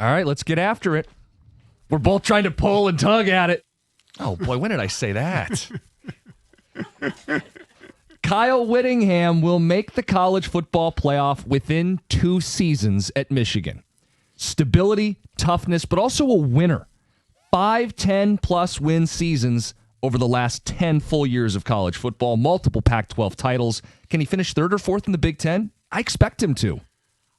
All right, let's get after it. We're both trying to pull and tug at it. Oh, boy, when did I say that? Kyle Whittingham will make the college football playoff within 2 seasons at Michigan. Stability, toughness, but also a winner. 5 10-plus win seasons over the last 10 full years of college football, multiple Pac-12 titles. Can he finish 3rd or 4th in the Big Ten? I expect him to.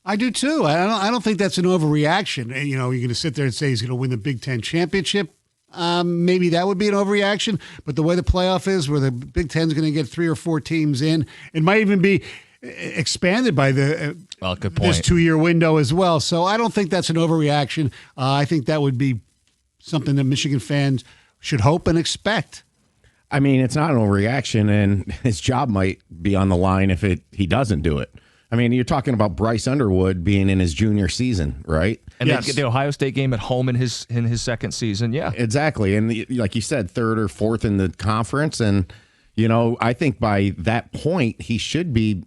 I do too. I don't think that's an overreaction. You know, you're going to sit there and say he's going to win the Big Ten championship. Maybe that would be an overreaction. But the way the playoff is, where the Big Ten's going to get 3 or 4 teams in, it might even be expanded by the good point. This 2-year window as well. So I don't think that's an overreaction. I think that would be something that Michigan fans should hope and expect. I mean, it's not an overreaction, and his job might be on the line if he doesn't do it. I mean, you're talking about Bryce Underwood being in his junior season, right? And yes. They get the Ohio State game at home in his second season, yeah. Exactly. And like you said, 3rd or 4th in the conference. And, you know, I think by that point, he should be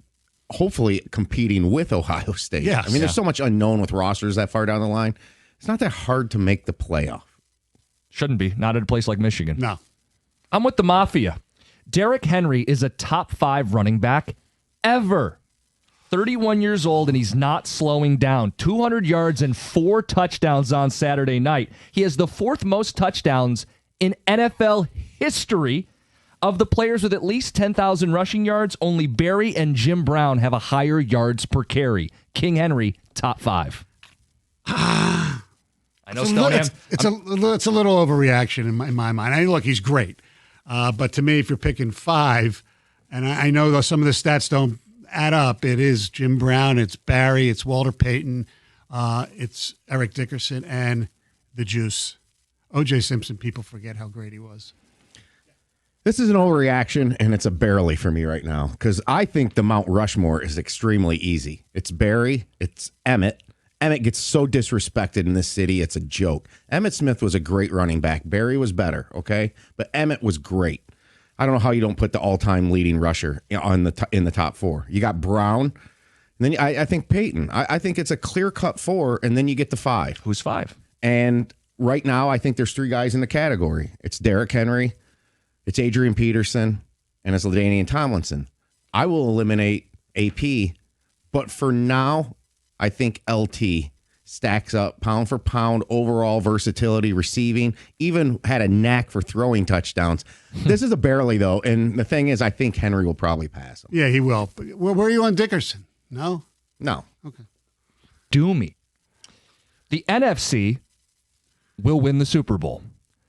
hopefully competing with Ohio State. Yes. I mean, there's so much unknown with rosters that far down the line. It's not that hard to make the playoff. Shouldn't be. Not at a place like Michigan. No. I'm with the Mafia. Derrick Henry is a top 5 running back ever. 31 years old, and he's not slowing down. 200 yards and 4 touchdowns on Saturday night. He has the 4th most touchdowns in NFL history. Of the players with at least 10,000 rushing yards, only Barry and Jim Brown have a higher yards per carry. King Henry, top 5. I know Stoneham. It's a little overreaction in my mind. I mean, look, he's great. But to me, if you're picking 5, and I know though some of the stats don't add up, it is Jim Brown, it's Barry, it's Walter Payton, it's Eric Dickerson, and the Juice. O.J. Simpson, people forget how great he was. This is an overreaction, and it's a barely for me right now, because I think the Mount Rushmore is extremely easy. It's Barry, it's Emmett. Emmett gets so disrespected in this city, it's a joke. Emmitt Smith was a great running back. Barry was better, okay? But Emmett was great. I don't know how you don't put the all-time leading rusher in the top 4. You got Brown, and then I think Peyton. I think it's a clear-cut 4, and then you get the 5. Who's 5? And right now, I think there's 3 guys in the category. It's Derrick Henry, it's Adrian Peterson, and it's LaDainian Tomlinson. I will eliminate AP, but for now, I think LT stacks up pound for pound, overall versatility, receiving, even had a knack for throwing touchdowns. This is a barely, though, and the thing is, I think Henry will probably pass him. Yeah, he will. But where are you on Dickerson? No? No. Okay. Do me. The NFC will win the Super Bowl.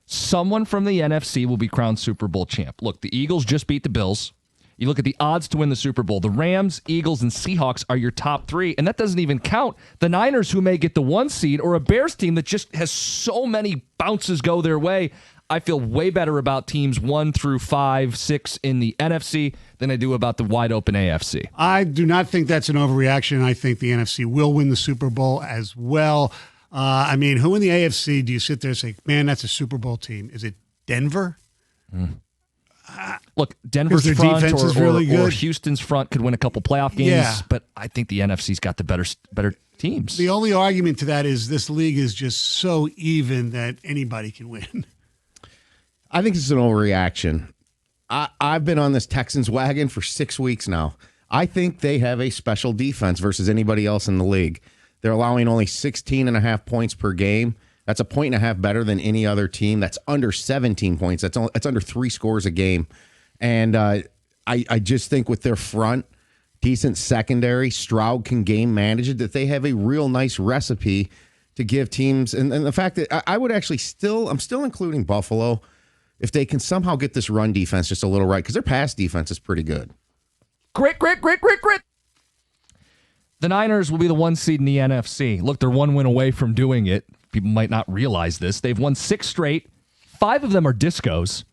Someone from the NFC will be crowned Super Bowl champ. Look, the Eagles just beat the Bills. You look at the odds to win the Super Bowl. The Rams, Eagles, and Seahawks are your top 3, and that doesn't even count the Niners, who may get the 1 seed, or a Bears team that just has so many bounces go their way. I feel way better about teams 1 through 5, 6 in the NFC than I do about the wide-open AFC. I do not think that's an overreaction. I think the NFC will win the Super Bowl as well. I mean, who in the AFC do you sit there and say, man, that's a Super Bowl team? Is it Denver? Look, Denver's their front defense is really or good. Houston's front could win a couple playoff games, but I think the NFC's got the better teams. The only argument to that is this league is just so even that anybody can win. I think it's an overreaction. I've been on this Texans wagon for 6 weeks now. I think they have a special defense versus anybody else in the league. They're allowing only 16.5 points per game. That's 1.5 points better than any other team. That's under 17 points. That's under 3 scores a game. And I just think with their front, decent secondary, Stroud can game manage it, that they have a real nice recipe to give teams. And the fact that I would actually I'm still including Buffalo if they can somehow get this run defense just a little right, because their pass defense is pretty good. Grit. The Niners will be the 1 seed in the NFC. Look, they're 1 win away from doing it. People might not realize this. They've won 6 straight. 5 of them are discos.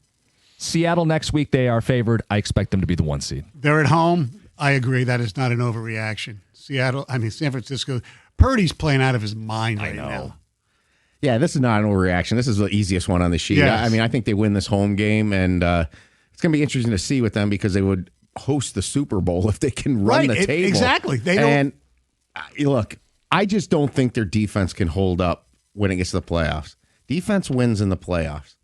Seattle next week, they are favored. I expect them to be the 1 seed. They're at home. I agree. That is not an overreaction. San Francisco, Purdy's playing out of his mind right now. Yeah, this is not an overreaction. This is the easiest one on the sheet. Yes. I mean, I think they win this home game, and it's going to be interesting to see with them because they would host the Super Bowl if they can run the table. Exactly. They don't. And look, I just don't think their defense can hold up when it gets to the playoffs. Defense wins in the playoffs.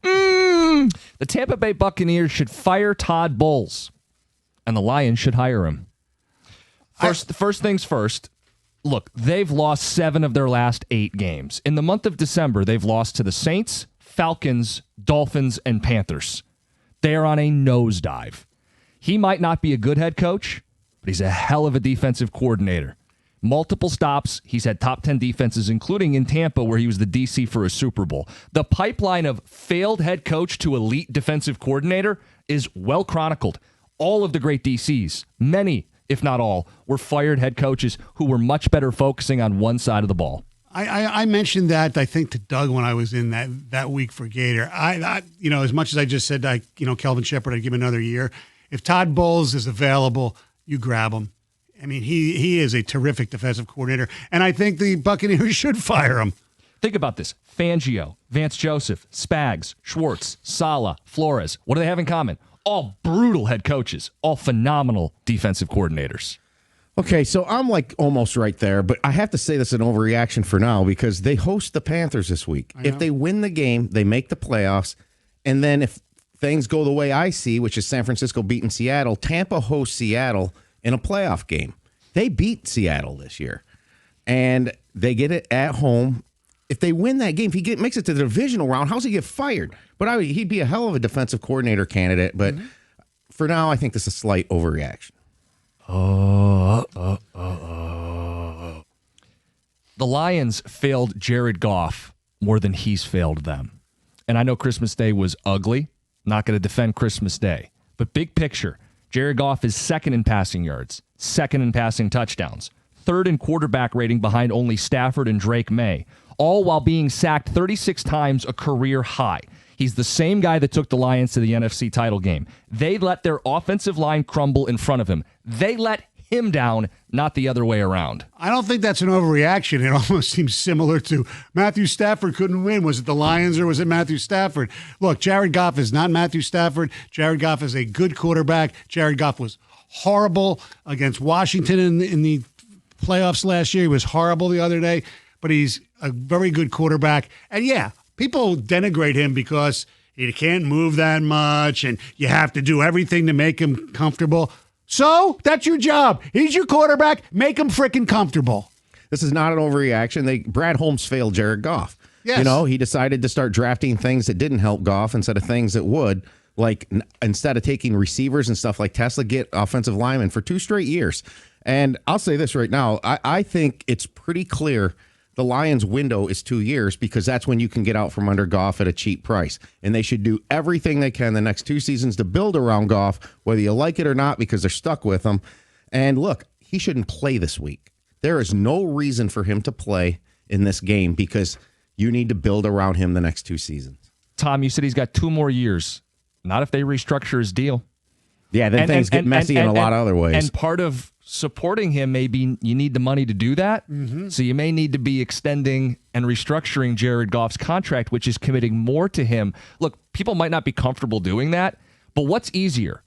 The Tampa Bay Buccaneers should fire Todd Bowles, and the Lions should hire him. First things first, look, they've lost 7 of their last 8 games. In the month of December, they've lost to the Saints, Falcons, Dolphins, and Panthers. They are on a nosedive. He might not be a good head coach, but he's a hell of a defensive coordinator. Multiple stops. He's had top 10 defenses, including in Tampa, where he was the DC for a Super Bowl. The pipeline of failed head coach to elite defensive coordinator is well chronicled. All of the great DCs, many, if not all, were fired head coaches who were much better focusing on one side of the ball. I mentioned that, I think, to Doug when I was in that week for Gator. I as much as I just said, Kelvin Shepard, I'd give him another year. If Todd Bowles is available, you grab him. I mean, he is a terrific defensive coordinator, and I think the Buccaneers should fire him. Think about this. Fangio, Vance Joseph, Spags, Schwartz, Saleh, Flores. What do they have in common? All brutal head coaches, all phenomenal defensive coordinators. Okay, so I'm like almost right there, but I have to say this is an overreaction for now because they host the Panthers this week. If they win the game, they make the playoffs, and then if things go the way I see, which is San Francisco beating Seattle, Tampa hosts Seattle in a playoff game. They beat Seattle this year, and they get it at home. If they win that game, if he makes it to the divisional round, how's he get fired? But he'd be a hell of a defensive coordinator candidate, but for now, I think this is a slight overreaction. The Lions failed Jared Goff more than he's failed them. And I know Christmas Day was ugly. Not going to defend Christmas Day. But big picture, Jared Goff is second in passing yards, second in passing touchdowns, third in quarterback rating behind only Stafford and Drake May, all while being sacked 36 times, a career high. He's the same guy that took the Lions to the NFC title game. They let their offensive line crumble in front of him. They let him down, not the other way around. I don't think that's an overreaction. It almost seems similar to Matthew Stafford couldn't win. Was it the Lions or was it Matthew Stafford? Look, Jared Goff is not Matthew Stafford. Jared Goff is a good quarterback. Jared Goff was horrible against Washington in the playoffs last year. He was horrible the other day, but he's a very good quarterback. And yeah, people denigrate him because he can't move that much and you have to do everything to make him comfortable. So that's your job. He's your quarterback. Make him freaking comfortable. This is not an overreaction. Brad Holmes failed Jared Goff. Yes. You know, he decided to start drafting things that didn't help Goff instead of things that would. Like, instead of taking receivers and stuff like Tesla, get offensive linemen for 2 straight years. And I'll say this right now. I think it's pretty clear the Lions' window is 2 years because that's when you can get out from under Goff at a cheap price. And they should do everything they can the next 2 seasons to build around Goff, whether you like it or not, because they're stuck with him. And look, he shouldn't play this week. There is no reason for him to play in this game because you need to build around him the next 2 seasons. Tom, you said he's got 2 more years. Not if they restructure his deal. Yeah, then things get messy in a lot of other ways. And part of supporting him, maybe you need the money to do that. Mm-hmm. So you may need to be extending and restructuring Jared Goff's contract, which is committing more to him. Look, people might not be comfortable doing that, but what's easier?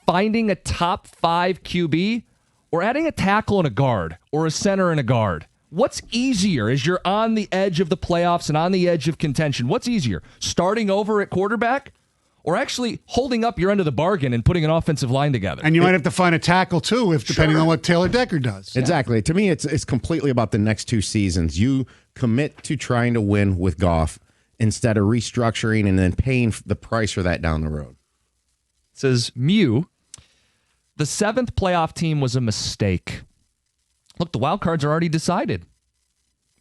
Finding a top 5 QB or adding a tackle and a guard or a center and a guard? What's easier as you're on the edge of the playoffs and on the edge of contention? What's easier? Starting over at quarterback? Or actually holding up your end of the bargain and putting an offensive line together. And you might have to find a tackle, too, depending on what Taylor Decker does. Exactly. To me, it's completely about the next 2 seasons. You commit to trying to win with Goff instead of restructuring and then paying the price for that down the road. It says, Mew, the 7th playoff team was a mistake. Look, the wild cards are already decided.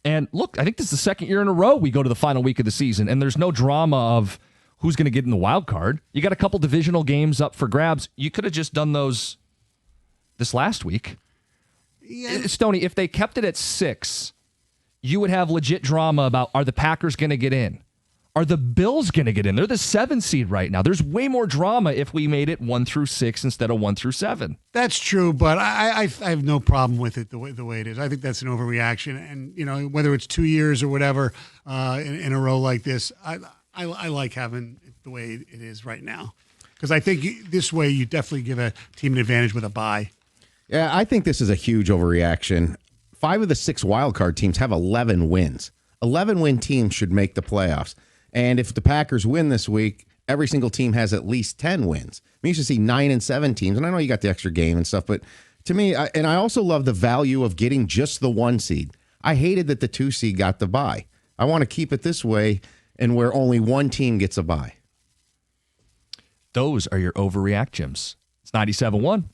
And look, I think this is the 2nd year in a row we go to the final week of the season, and there's no drama of who's going to get in the wild card. You got a couple divisional games up for grabs. You could have just done those this last week. Yeah. Stoney, if they kept it at 6, you would have legit drama about, are the Packers going to get in? Are the Bills going to get in? They're the 7 seed right now. There's way more drama if we made it 1 through 6 instead of 1 through 7. That's true, but I have no problem with it the way it is. I think that's an overreaction. And, you know, whether it's 2 years or whatever in a row like this, I like having it the way it is right now because I think this way you definitely give a team an advantage with a bye. Yeah, I think this is a huge overreaction. 5 of the 6 wildcard teams have 11 wins. 11-win teams should make the playoffs. And if the Packers win this week, every single team has at least 10 wins. We used to see 9 and 7 teams, and I know you got the extra game and stuff, but to me, and I also love the value of getting just the 1 seed. I hated that the 2 seed got the bye. I want to keep it this way, and where only 1 team gets a bye. Those are your overreact gyms. It's 97.1